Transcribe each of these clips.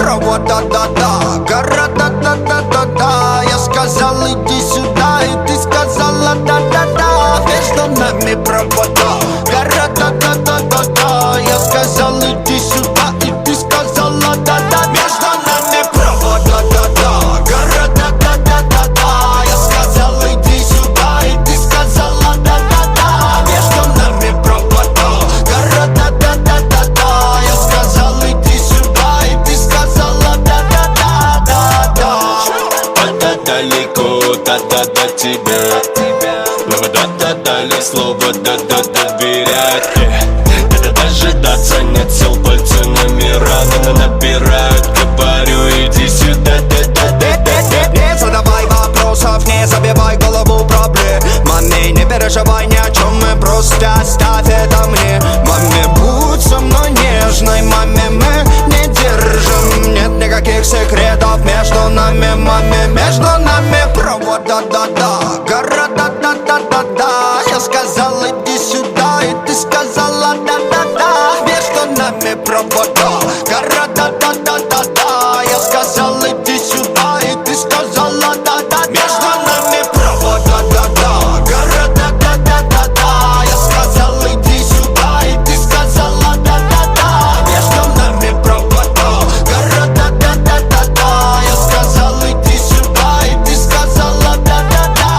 провод, да-да-да. Гора, да-да-да-да-да. Я сказал, иди сюда, и ты сказала, да-да-да. Между нами провода. Гора, да-да-да-да-да. Я сказал, иди сюда, и ты сказала, да-да-да. Между нами провод, да-да-да. Гора, да-да-да-да-да. Я сказал, иди сюда, и ты сказала, да-да-да. Между нами провода. Гора, да-да-да-да-да. Я сказал, иди сюда, и ты сказала, да-да-да-да-да. Да-да далеко, да-да до тебя. Но мы да-да дали слово, да-да доверять. Да-да дожидаться нет сил, пальцы номера набирают. Говорю, иди сюда, да-да-да-да-да. Не задавай вопросов, не забивай голову проблемами. Не переживай ни о чем, мы просто оставь это мне. Маме, будь со мной нежной, маме, мы не держим. Нет никаких секретов между нами, маме. Между нами провод, да-да-да. Гора, да-да-да-да-да. Я сказал, иди сюда, и ты сказала, да-да-да. Между нами провод, гора, да-да-да-да-да. Я сказал, иди сюда, и ты сказала, да-да-да. Между нами провод, да-да-да. Гора, да-да-да-да-да. Я сказал, иди сюда, и ты сказала, да-да-да. Между нами провод, гора, да-да-да-да-да. Я сказал, иди сюда, и ты сказала, да-да-да.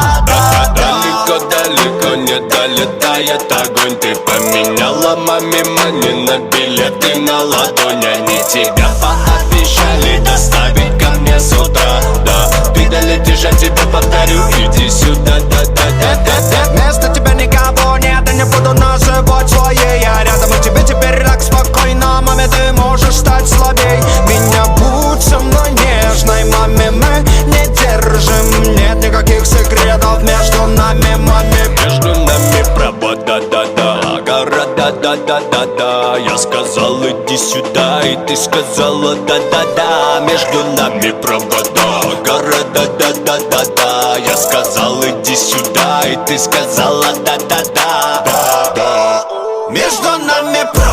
Далеко-далеко не долетает огонь. Ты поменяла маме мани на билеты на ладонь. Они тебя пообещали доставить ко мне с утра. Да, ты долетишь, я тебе повторю, иди сюда, да-да-да-да-да. Вместо тебя никого нет, и не буду называть своей. Я рядом, и тебе теперь так спокойно. Маме, ты можешь стать слабей. Меня будь со мной нежной, маме, мы не держим. Нет никаких секретов между нами, маме. Между нами провод, да-да-да. Гора, да-да-да-да-да. Я сказал, иди сюда, и ты сказала, да-да-да. Между нами провода. Гора, да-да-да-да-да. Я сказал, иди сюда, и ты сказала, да-да-да. Между нами провод.